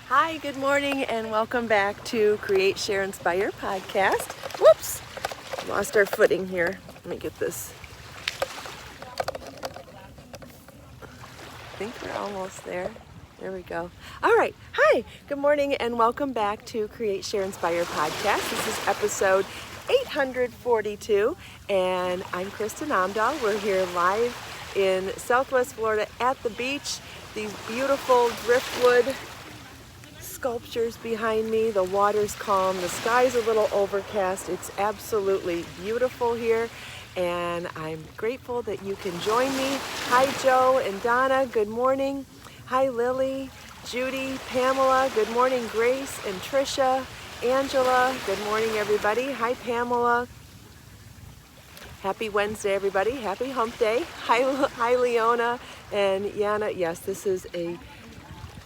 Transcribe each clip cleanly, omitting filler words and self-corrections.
Hi, good morning, and welcome back to Create, Share, Inspire podcast. Whoops, lost our footing here. Let me get this. I think we're almost there. There we go. All right. Hi, good morning, and welcome back to Create, Share, Inspire podcast. This is episode 842, and I'm Kristin Omdahl. We're here live in Southwest Florida at the beach. These beautiful driftwood sculptures behind me. The water's calm, the sky's a little overcast. It's absolutely beautiful here, and I'm grateful that you can join me. Hi Joe and Donna, good morning. Hi Lily, Judy, Pamela, good morning. Grace and Trisha, Angela, good morning everybody. Hi Pamela. Happy Wednesday everybody, happy hump day. Hi Leona and Yana. Yes, this is a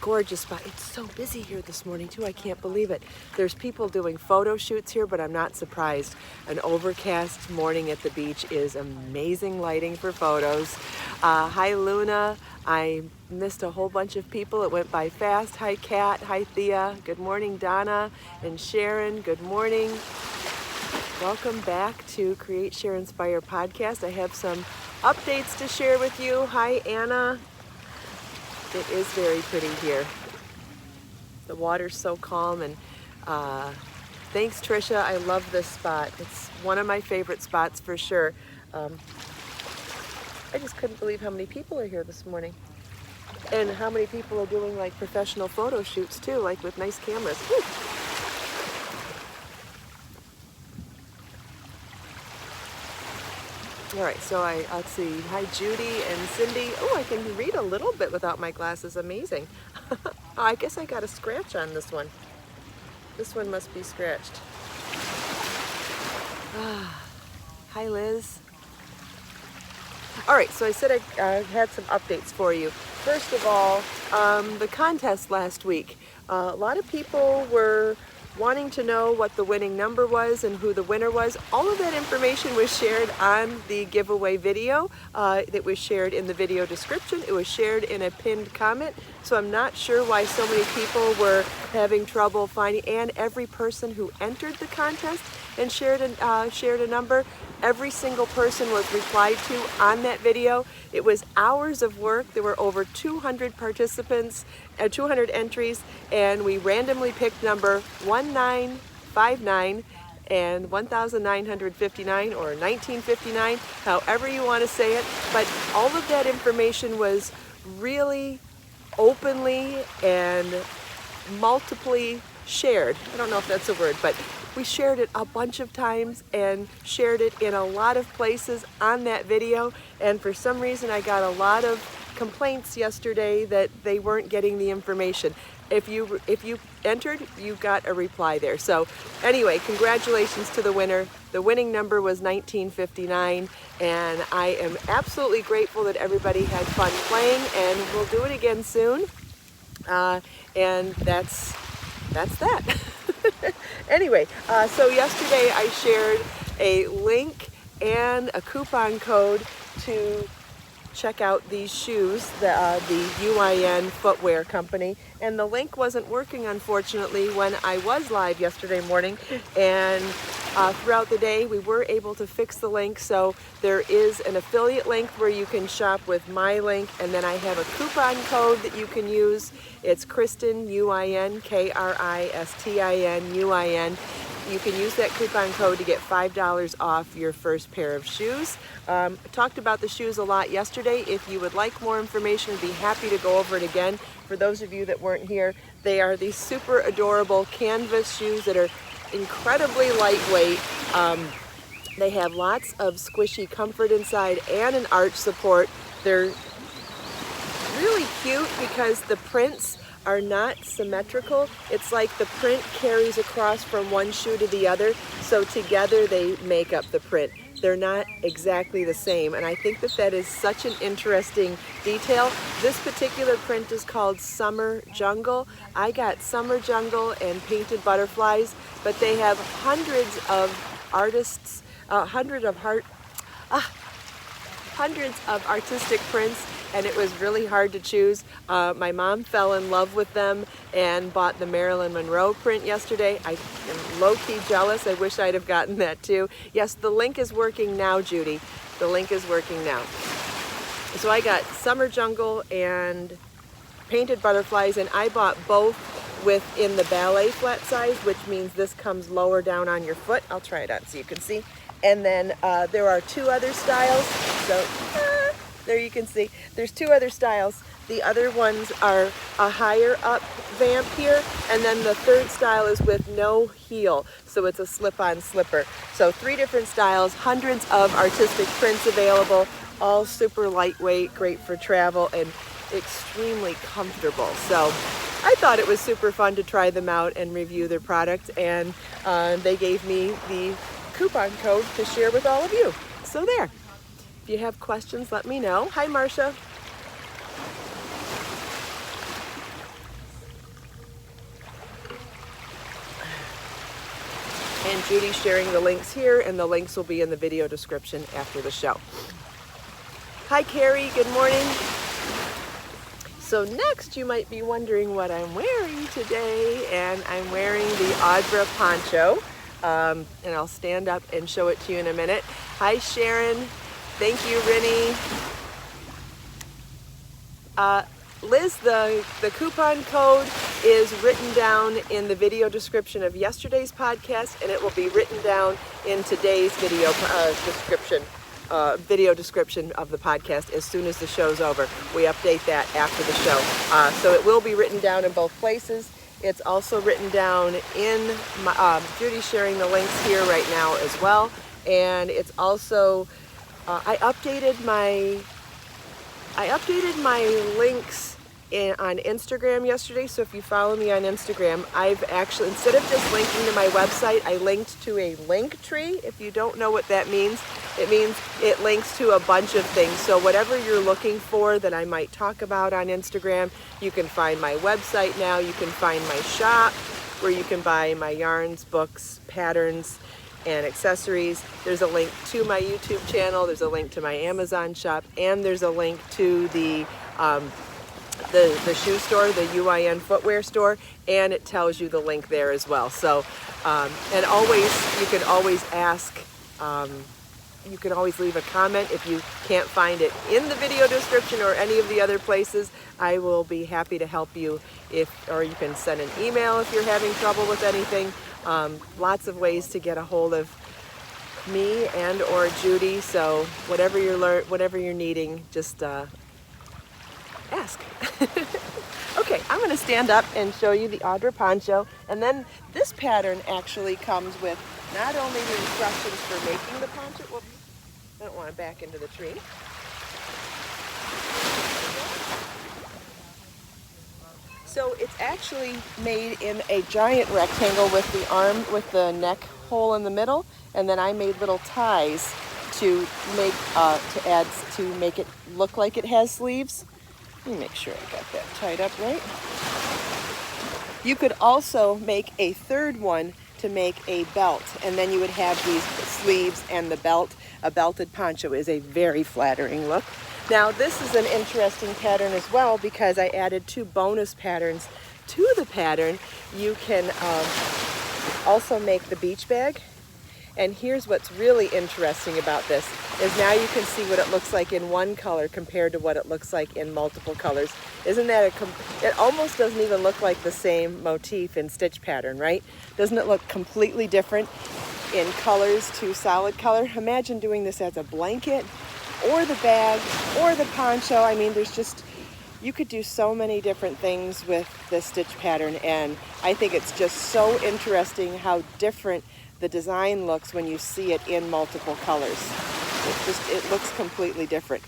gorgeous spot. It's so busy here this morning too. I can't believe it. There's people doing photo shoots here, but I'm not surprised. An overcast morning at the beach is amazing lighting for photos. Hi Luna. I missed a whole bunch of people. It went by fast. Hi Kat. Hi Thea. Good morning Donna and Sharon. Good morning. Welcome back to Create, Share, Inspire podcast. I have some updates to share with you. Hi Anna. It is very pretty here. The water's so calm, and thanks Trisha, I love this spot. It's one of my favorite spots for sure. I just couldn't believe how many people are here this morning. And how many people are doing like professional photo shoots too, like with nice cameras. Whew. All right, so let's see. Hi, Judy and Cindy. Oh, I can read a little bit without my glasses. Amazing. Oh, I guess I got a scratch on this one. This one must be scratched. Hi, Liz. All right, so I said I had some updates for you. First of all, the contest last week. A lot of people were wanting to know what the winning number was and who the winner was. All of that information was shared on the giveaway video that was shared in the video description. It was shared in a pinned comment, so I'm not sure why so many people were having trouble finding, and every person who entered the contest and shared a number, every single person was replied to on that video. It was hours of work. There were over 200 participants, 200 entries, and we randomly picked number 1959 and 1959 or 1959, however you want to say it. But all of that information was really openly and multiply shared. I don't know if that's a word, but we shared it a bunch of times and shared it in a lot of places on that video, and for some reason I got a lot of complaints yesterday that they weren't getting the information. If you entered, you got a reply there. So anyway, congratulations to the winner. The winning number was 1959, and I am absolutely grateful that everybody had fun playing, and we'll do it again soon. And that's that. Anyway, so yesterday I shared a link and a coupon code to check out these shoes, the UIN footwear company, and the link wasn't working unfortunately when I was live yesterday morning, and throughout the day we were able to fix the link. So there is an affiliate link where you can shop with my link, and then I have a coupon code that you can use. It's Kristin, UIN, Kristin, UIN. You can use that coupon code to get $5 off your first pair of shoes. I talked about the shoes a lot yesterday. If you would like more information, I'd be happy to go over it again. For those of you that weren't here, they are these super adorable canvas shoes that are incredibly lightweight. They have lots of squishy comfort inside and an arch support. They're really cute because the prints are not symmetrical. It's like the print carries across from one shoe to the other, so together they make up the print. They're not exactly the same, and I think that that is such an interesting detail. This particular print is called Summer Jungle. I got Summer Jungle and Painted Butterflies, but they have hundreds of artists, hundreds of artistic prints and it was really hard to choose. My mom fell in love with them and bought the Marilyn Monroe print yesterday. I am low-key jealous. I wish I'd have gotten that too. Yes, the link is working now, Judy. The link is working now. So I got Summer Jungle and Painted Butterflies, and I bought both within the ballet flat size, which means this comes lower down on your foot. I'll try it on so you can see. And then there are two other styles. So there you can see. There's two other styles. The other ones are a higher up vamp here, and then the third style is with no heel, so it's a slip-on slipper. So 3 different styles, hundreds of artistic prints available, all super lightweight, great for travel, and extremely comfortable. So I thought it was super fun to try them out and review their product, and they gave me the coupon code to share with all of you. So there. If you have questions, let me know. Hi, Marcia. And Judy's sharing the links here, and the links will be in the video description after the show. Hi, Carrie. Good morning. So next, you might be wondering what I'm wearing today, and I'm wearing the Audra poncho. And I'll stand up and show it to you in a minute. Hi, Sharon. Thank you, Rinny. Liz, the coupon code is written down in the video description of yesterday's podcast, and it will be written down in today's video description of the podcast as soon as the show's over. We update that after the show. So it will be written down in both places. It's also written down in my, Judy's sharing the links here right now as well. And it's also, I updated my links on Instagram yesterday. So if you follow me on Instagram, I've actually, instead of just linking to my website, I linked to a link tree. If you don't know what that means, it means it links to a bunch of things. So whatever you're looking for that I might talk about on Instagram, you can find my website now. You can find my shop where you can buy my yarns, books, patterns, and accessories. There's a link to my YouTube channel. There's a link to my Amazon shop, and there's a link to the shoe store, the UIN footwear store, and it tells you the link there as well. So, and always, you can always ask, you can always leave a comment if you can't find it in the video description or any of the other places. I will be happy to help you or you can send an email if you're having trouble with anything. Lots of ways to get a hold of me and or Judy. So whatever you're needing, just ask. Okay, I'm going to stand up and show you the Audra poncho, and then this pattern actually comes with not only the instructions for making the poncho. Whoops, I don't want to back into the tree. So it's actually made in a giant rectangle with the arm, with the neck hole in the middle, and then I made little ties to make it look like it has sleeves. Let me make sure I got that tied up right. You could also make a third one to make a belt, and then you would have these sleeves and the belt. A belted poncho is a very flattering look. Now this is an interesting pattern as well because I added 2 bonus patterns to the pattern. You can also make the beach bag. And here's what's really interesting about this is now you can see what it looks like in one color compared to what it looks like in multiple colors. Isn't that it almost doesn't even look like the same motif and stitch pattern, right? Doesn't it look completely different in colors to solid color? Imagine doing this as a blanket or the bag or the poncho. I mean, you could do so many different things with this stitch pattern, and I think it's just so interesting how different the design looks when you see it in multiple colors. It looks completely different.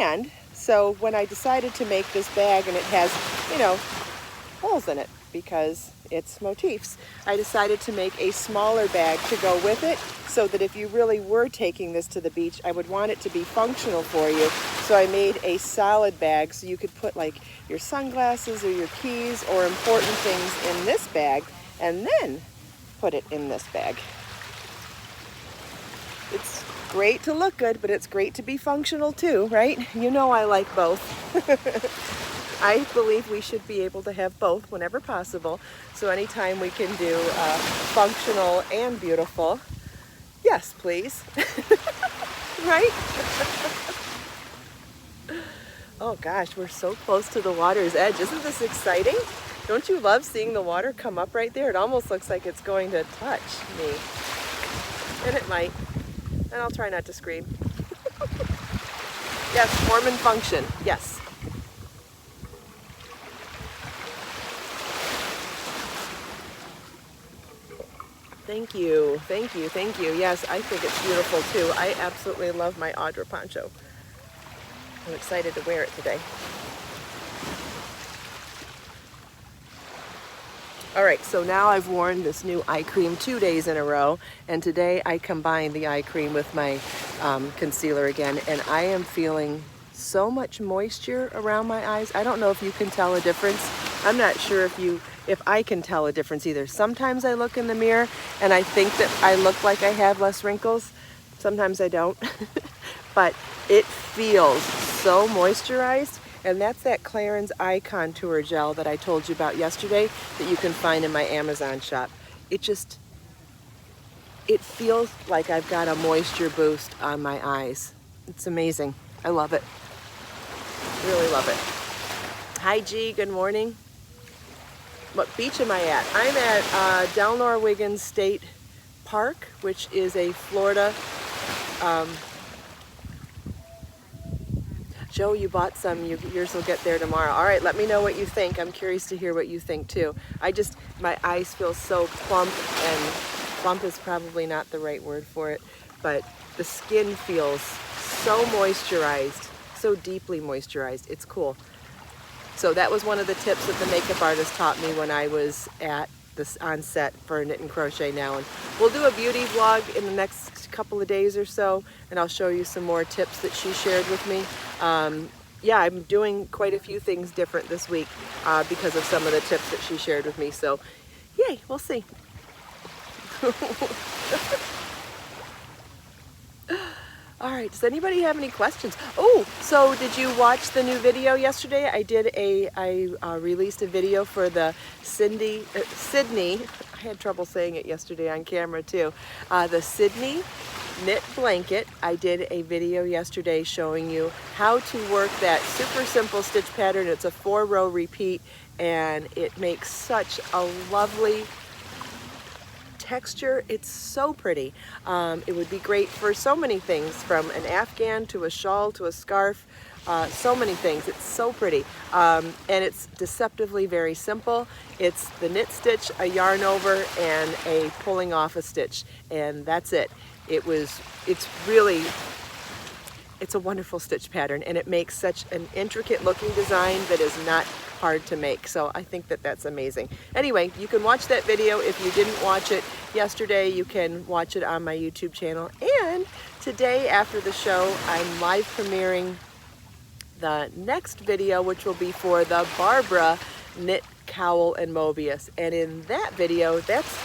And so when I decided to make this bag, and it has, holes in it because it's motifs, I decided to make a smaller bag to go with it so that if you really were taking this to the beach, I would want it to be functional for you. So I made a solid bag so you could put like your sunglasses or your keys or important things in this bag, and then put it in this bag. great to look good, but it's great to be functional too, right? You know I like both. I believe we should be able to have both whenever possible. So anytime we can do functional and beautiful, yes, please. Right? Oh gosh, we're so close to the water's edge. Isn't this exciting? Don't you love seeing the water come up right there? It almost looks like it's going to touch me. And it might. And I'll try not to scream. Yes, form and function. Yes. Thank you, thank you, thank you. Yes, I think it's beautiful too. I absolutely love my Audra poncho. I'm excited to wear it today. All right, so now I've worn this new eye cream 2 days in a row, and today I combined the eye cream with my concealer again, and I am feeling so much moisture around my eyes. I don't know if you can tell a difference. I'm not sure if I can tell a difference either. Sometimes I look in the mirror and I think that I look like I have less wrinkles. Sometimes I don't. But it feels so moisturized, and that's that Clarins Eye Contour Gel that I told you about yesterday that you can find in my Amazon shop. It feels like I've got a moisture boost on my eyes. It's amazing. I love it. Really love it. Hi G, good morning. What beach am I at? I'm at Delnor Wiggins State Park, which is a Florida. Joe, you bought some. Yours will get there tomorrow. All right, let me know what you think. I'm curious to hear what you think too. My eyes feel so plump, and plump is probably not the right word for it, but the skin feels so moisturized, so deeply moisturized. It's cool. So that was one of the tips that the makeup artist taught me when I was on set for Knit and Crochet Now. And we'll do a beauty vlog in the next couple of days or so, and I'll show you some more tips that she shared with me. Yeah, I'm doing quite a few things different this week because of some of the tips that she shared with me. So, yay, we'll see. All right, does anybody have any questions? Oh, so did you watch the new video yesterday? I released a video for the Sydney, I had trouble saying it yesterday on camera too, the Sydney knit blanket. I did a video yesterday showing you how to work that super simple stitch pattern. It's a 4-row repeat, and it makes such a lovely texture. It's so pretty. It would be great for so many things, from an afghan to a shawl to a scarf, so many things. It's so pretty, and it's deceptively very simple. It's the knit stitch, a yarn over, and a pulling off a stitch, and that's it. It's a wonderful stitch pattern, and it makes such an intricate looking design that is not hard to make. So I think that that's amazing. Anyway, you can watch that video. If you didn't watch it yesterday, you can watch it on my YouTube channel. And today after the show, I'm live premiering the next video, which will be for the Barbara knit cowl and Mobius. And in that video, that's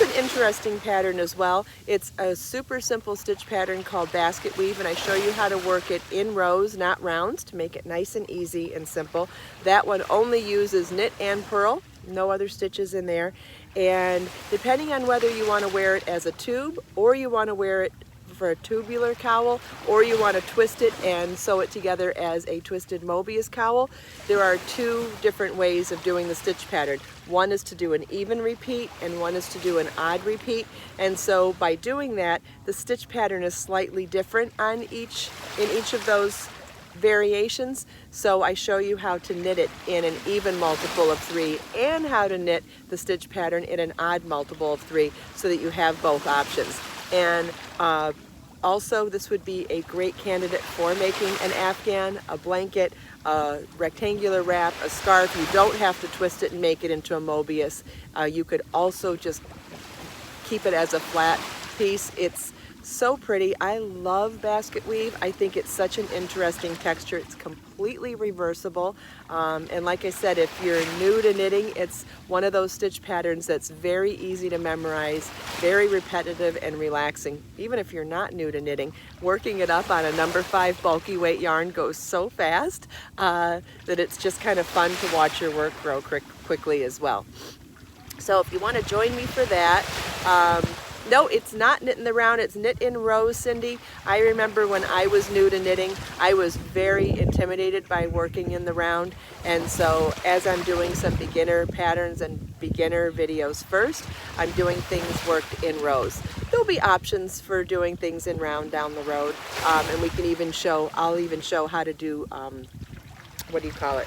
an interesting pattern as well. It's a super simple stitch pattern called basket weave, and I show you how to work it in rows, not rounds, to make it nice and easy and simple. That one only uses knit and purl, no other stitches in there. And depending on whether you want to wear it as a tube, or you want to wear it for a tubular cowl, or you want to twist it and sew it together as a twisted Mobius cowl, there are two different ways of doing the stitch pattern. One is to do an even repeat, and one is to do an odd repeat. And so by doing that, the stitch pattern is slightly different in each of those variations. So I show you how to knit it in an even multiple of 3, and how to knit the stitch pattern in an odd multiple of 3, so that you have both options. And also, this would be a great candidate for making an afghan, a blanket, a rectangular wrap, a scarf. You don't have to twist it and make it into a Mobius. You could also just keep it as a flat piece. It's So pretty. I love basket weave. I think it's such an interesting texture. It's completely reversible. And like I said, if you're new to knitting, it's one of those stitch patterns that's very easy to memorize, very repetitive and relaxing. Even if you're not new to knitting, working it up on a number 5 bulky weight yarn goes so fast that it's just kind of fun to watch your work grow quickly as well. So if you want to join me for that, no, it's not knit in the round, it's knit in rows, Cindy. I remember when I was new to knitting, I was very intimidated by working in the round. And so as I'm doing some beginner patterns and beginner videos first, I'm doing things worked in rows. There'll be options for doing things in round down the road. And we can even show, I'll even show how to do, what do you call it?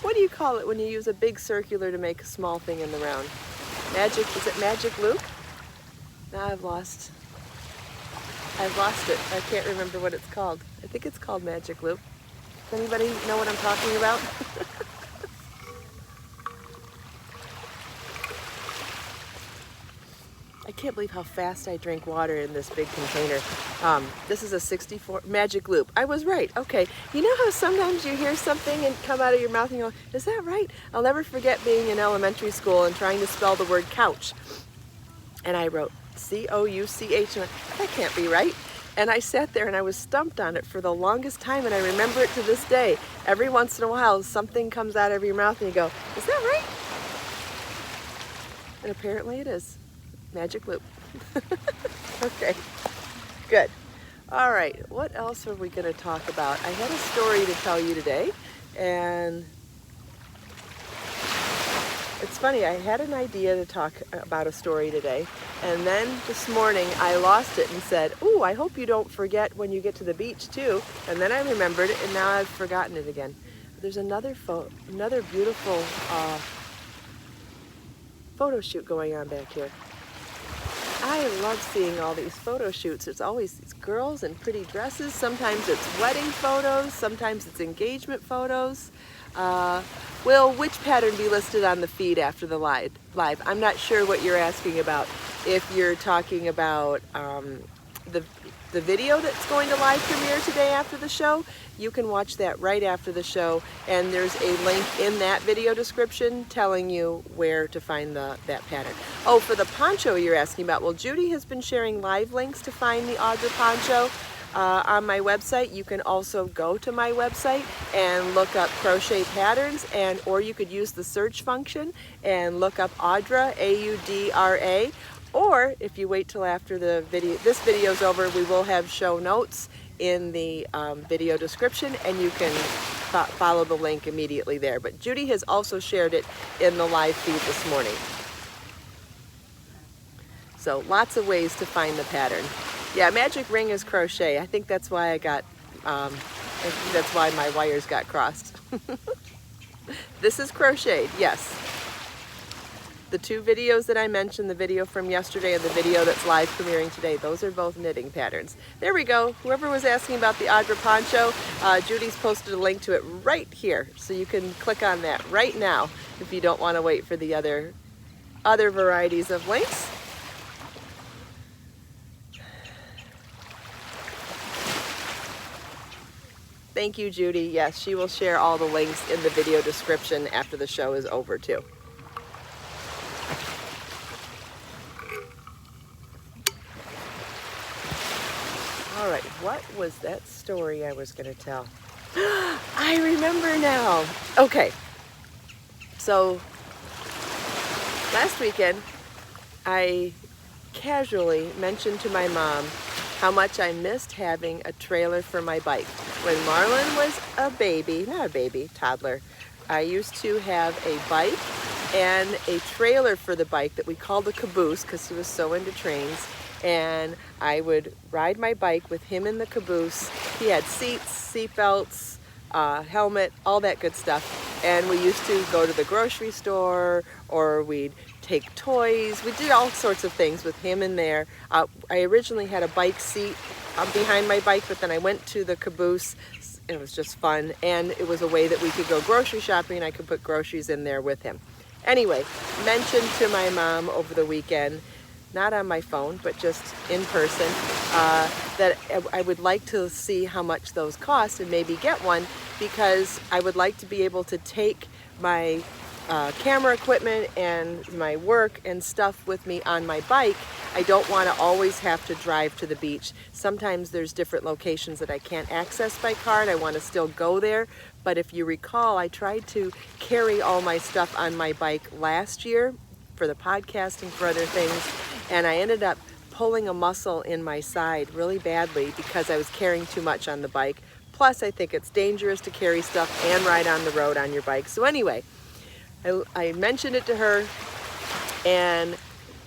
What do you call it when you use a big circular to make a small thing in the round? Magic, is it magic loop? Now I've lost it. I can't remember what it's called. I think it's called magic loop. Does anybody know what I'm talking about? I can't believe how fast I drink water in this big container. This is a 64 magic loop. I was right. Okay. You know how sometimes you hear something and come out of your mouth and you go, is that right? I'll never forget being in elementary school and trying to spell the word couch. And I wrote C-O-U-C-H. And that can't be right. And I sat there and I was stumped on it for the longest time, and I remember it to this day. Every once in a while, something comes out of your mouth and you go, is that right? And apparently it is. Magic loop. Okay, good. All right, what else are we going to talk about? I had a story to tell you today, and it's funny, I had an idea to talk about a story today, and then this morning I lost it and said, ooh, I hope you don't forget when you get to the beach too, and then I remembered it, and now I've forgotten it again. There's another beautiful photo shoot going on back here. I love seeing all these photo shoots. It's always these girls in pretty dresses. Sometimes it's wedding photos. Sometimes it's engagement photos. Will which pattern be listed on the feed after the live? I'm not sure what you're asking about. If you're talking about the video that's going to live premiere today after the show, you can watch that right after the show, and there's a link in that video description telling you where to find that pattern. Oh, for the poncho you're asking about, well, Judy has been sharing live links to find the Audra poncho on my website. You can also go to my website and look up crochet patterns, or you could use the search function and look up Audra, A-U-D-R-A. Or if you wait till after the video, this video's over, we will have show notes in the video description, and you can follow the link immediately there. But Judy has also shared it in the live feed this morning. So lots of ways to find the pattern. Yeah, magic ring is crochet. I think that's why that's why my wires got crossed. This is crocheted, yes. The two videos that I mentioned, the video from yesterday and the video that's live premiering today, those are both knitting patterns. There we go. Whoever was asking about the Audra poncho, Judy's posted a link to it right here. So you can click on that right now if you don't want to wait for the other varieties of links. Thank you, Judy. Yes, she will share all the links in the video description after the show is over too. All right, what was that story I was going to tell? I remember now. Okay, so last weekend I casually mentioned to my mom how much I missed having a trailer for my bike. When Marlon was a baby, not a baby, toddler, I used to have a bike and a trailer for the bike that we called a caboose because he was so into trains. And I would ride my bike with him in the caboose. He had seats, seat belts, helmet, all that good stuff. And we used to go to the grocery store, or we'd take toys. We did all sorts of things with him in there. I originally had a bike seat behind my bike, but then I went to the caboose. It was just fun, and it was a way that we could go grocery shopping, and I could put groceries in there with him. Anyway, mentioned to my mom over the weekend not on my phone, but just in person, that I would like to see how much those cost and maybe get one, because I would like to be able to take my camera equipment and my work and stuff with me on my bike. I don't want to always have to drive to the beach. Sometimes there's different locations that I can't access by car and I want to still go there. But if you recall, I tried to carry all my stuff on my bike last year for the podcasting, for other things, and I ended up pulling a muscle in my side really badly because I was carrying too much on the bike. Plus, I think it's dangerous to carry stuff and ride on the road on your bike. So anyway, I mentioned it to her, and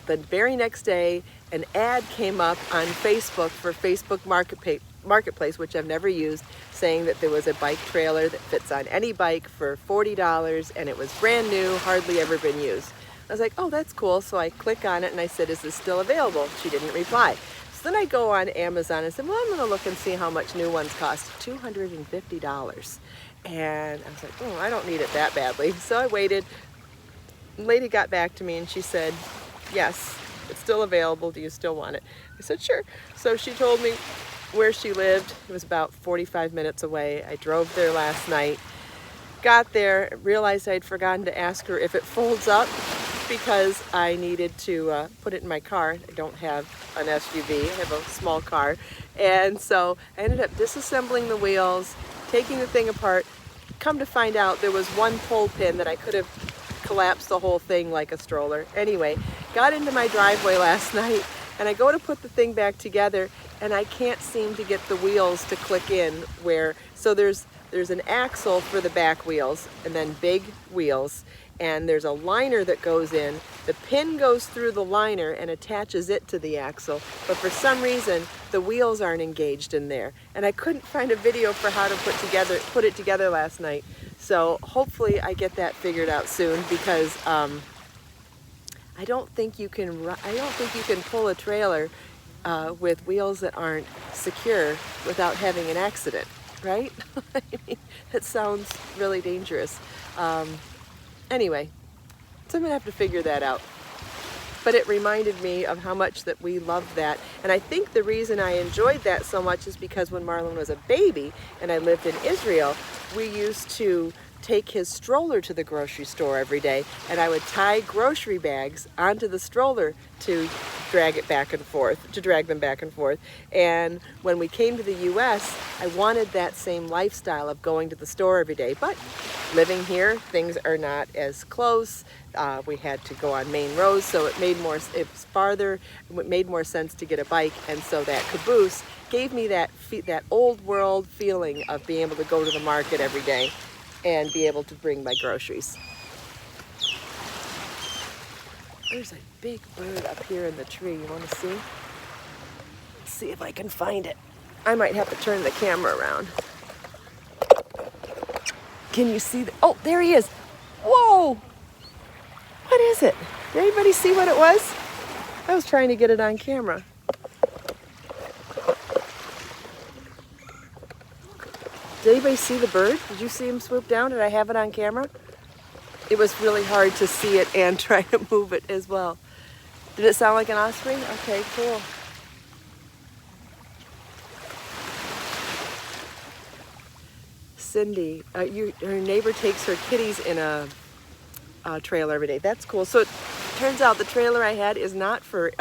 the very next day, an ad came up on Facebook for Facebook Marketplace, which I've never used, saying that there was a bike trailer that fits on any bike for $40, and it was brand new, hardly ever been used. I was like, oh, that's cool. So I click on it and I said, is this still available? She didn't reply. So then I go on Amazon and said, well, I'm going to look and see how much new ones cost. $250. And I was like, oh, I don't need it that badly. So I waited. The lady got back to me and she said, yes, it's still available. Do you still want it? I said, sure. So she told me where she lived. It was about 45 minutes away. I drove there last night. Got there, realized I'd forgotten to ask her if it folds up, because I needed to put it in my car. I don't have an SUV, I have a small car. And so I ended up disassembling the wheels, taking the thing apart. Come to find out, there was one pull pin that I could have collapsed the whole thing like a stroller. Anyway, got into my driveway last night and I go to put the thing back together and I can't seem to get the wheels to click in where, so there's an axle for the back wheels and then big wheels, and there's a liner that goes in. The pin goes through the liner and attaches it to the axle, but for some reason the wheels aren't engaged in there, and I couldn't find a video for how to put it together last night. So hopefully I get that figured out soon, because I don't think you can pull a trailer with wheels that aren't secure without having an accident, right? I mean, it sounds really dangerous. Anyway, so I'm gonna have to figure that out. But it reminded me of how much that we loved that. And I think the reason I enjoyed that so much is because when Marlon was a baby and I lived in Israel, we used to take his stroller to the grocery store every day, and I would tie grocery bags onto the stroller to drag them back and forth. And when we came to the US, I wanted that same lifestyle of going to the store every day. But living here, things are not as close. We had to go on main roads, so it was farther. It made more sense to get a bike, and so that caboose gave me that old world feeling of being able to go to the market every day and be able to bring my groceries. There's a big bird up here in the tree. You want to see? Let's see if I can find it. I might have to turn the camera around. Can you see oh, there he is. Whoa! What is it? Did anybody see what it was? I was trying to get it on camera. Did anybody see the bird? Did you see him swoop down? Did I have it on camera? It was really hard to see it and try to move it as well. Did it sound like an osprey? Okay, cool. Cindy, her neighbor takes her kitties in a trailer every day. That's cool. So it turns out the trailer I had is not for,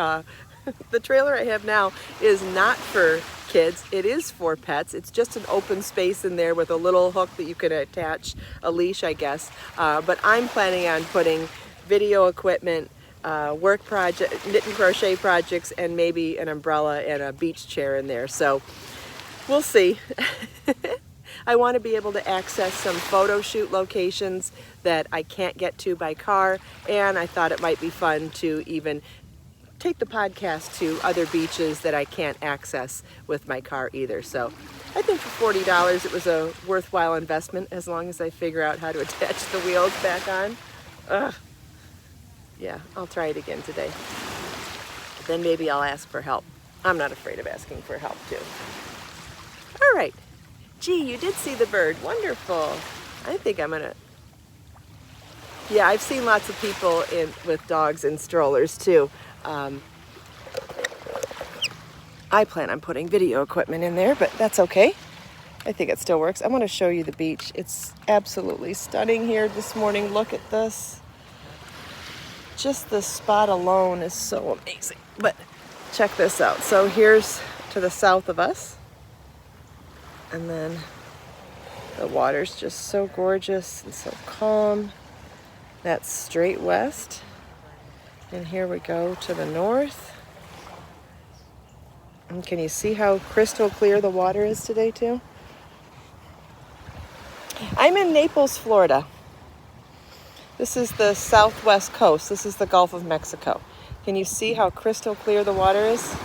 the trailer I have now is not for kids. It is for pets. It's just an open space in there with a little hook that you can attach, a leash, I guess. But I'm planning on putting video equipment, work project, knit and crochet projects, and maybe an umbrella and a beach chair in there. So we'll see. I want to be able to access some photo shoot locations that I can't get to by car, and I thought it might be fun to even take the podcast to other beaches that I can't access with my car either. So I think for $40 it was a worthwhile investment, as long as I figure out how to attach the wheels back on. Ugh. Yeah, I'll try it again today. Then maybe I'll ask for help. I'm not afraid of asking for help too. All right. Gee, you did see the bird. Wonderful. I think I'm gonna... Yeah, I've seen lots of people with dogs in strollers too. I plan on putting video equipment in there, but that's okay. I think it still works. I want to show you the beach. It's absolutely stunning here this morning. Look at this. Just the spot alone is so amazing. But check this out. So here's to the south of us. And then the water's just so gorgeous and so calm. That's straight west. And here we go to the north. And can you see how crystal clear the water is today too? I'm in Naples, Florida. This is the southwest coast. This is the Gulf of Mexico. Can you see how crystal clear the water is?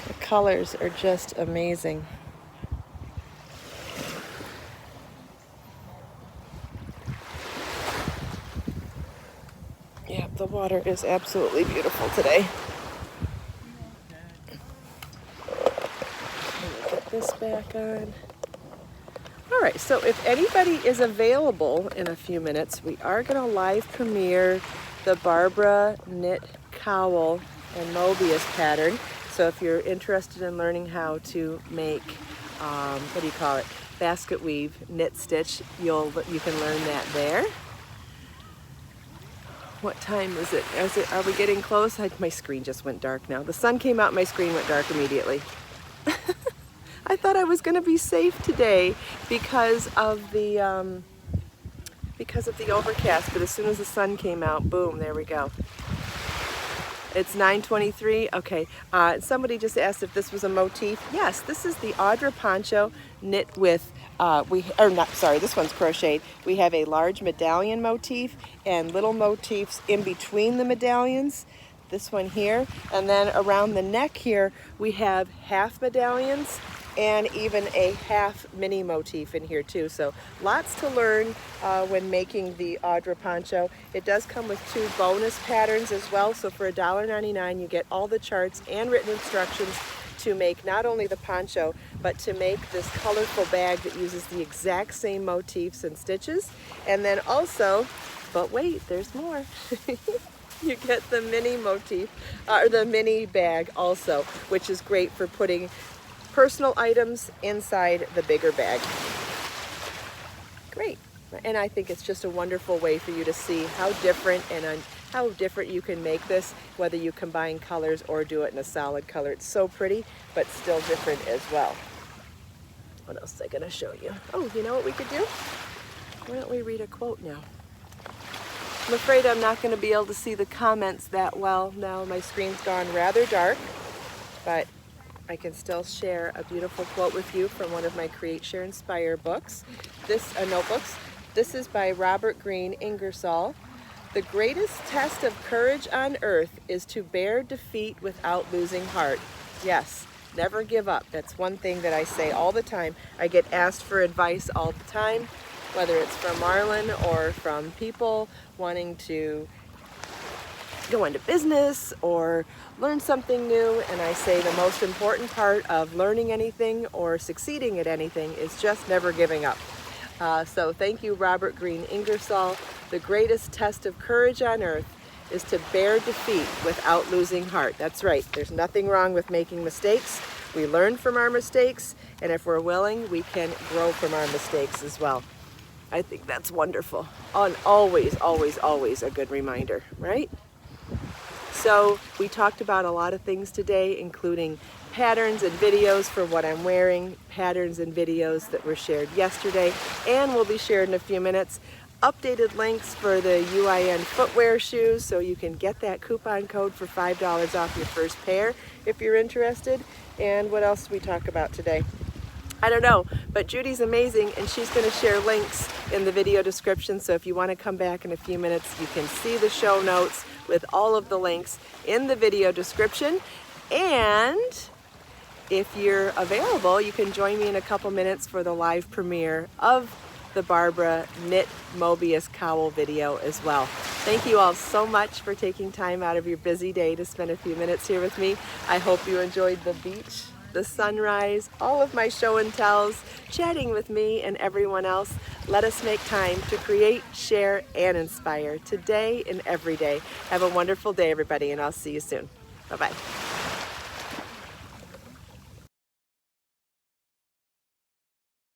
The colors are just amazing. Yeah, the water is absolutely beautiful today. Get this back on. All right, so if anybody is available in a few minutes, we are going to live premiere the Barbara Knit Cowl and Mobius pattern. So if you're interested in learning how to make, what do you call it, basket weave, knit stitch, you can learn that there. What time is it? Are we getting close? My screen just went dark now. The sun came out, my screen went dark immediately. I thought I was going to be safe today because of the overcast, but as soon as the sun came out, boom, there we go. It's 9:23. Okay. Somebody just asked if this was a motif. Yes, this is the Audra poncho knit with this one's crocheted. We have a large medallion motif and little motifs in between the medallions. This one here, and then around the neck here we have half medallions and even a half mini motif in here too. So lots to learn when making the Audra poncho. It does come with 2 bonus patterns as well. So for $1.99 you get all the charts and written instructions to make not only the poncho, but to make this colorful bag that uses the exact same motifs and stitches. And then also, but wait, there's more. You get the mini motif, or the mini bag also, which is great for putting personal items inside the bigger bag. Great. And I think it's just a wonderful way for you to see how different you can make this, whether you combine colors or do it in a solid color. It's so pretty, but still different as well. What else am I going to show you? Oh, you know what we could do? Why don't we read a quote now? I'm afraid I'm not going to be able to see the comments that well now. My screen's gone rather dark, but I can still share a beautiful quote with you from one of my Create, Share, Inspire books. Notebooks. This is by Robert Greene Ingersoll. The greatest test of courage on earth is to bear defeat without losing heart. Yes, never give up. That's one thing that I say all the time. I get asked for advice all the time, whether it's from Marlon or from people wanting to go into business or learn something new, and I say the most important part of learning anything or succeeding at anything is just never giving up. So thank you, Robert Greene Ingersoll. The greatest test of courage on earth is to bear defeat without losing heart. That's right. There's nothing wrong with making mistakes. We learn from our mistakes, and if we're willing, we can grow from our mistakes as well. I think that's wonderful. And always, always, always a good reminder, right? So we talked about a lot of things today, including patterns and videos for what I'm wearing, patterns and videos that were shared yesterday and will be shared in a few minutes. Updated links for the UIN footwear shoes, so you can get that coupon code for $5 off your first pair if you're interested. And what else did we talk about today? I don't know, but Judy's amazing, and she's going to share links in the video description, so if you want to come back in a few minutes, you can see the show notes with all of the links in the video description. And if you're available, you can join me in a couple minutes for the live premiere of the Barbara Knit Mobius Cowl video as well. Thank you all so much for taking time out of your busy day to spend a few minutes here with me. I hope you enjoyed the beach the sunrise, all of my show and tells, chatting with me and everyone else. Let us make time to create, share, and inspire today and every day. Have a wonderful day, everybody, and I'll see you soon. Bye-bye.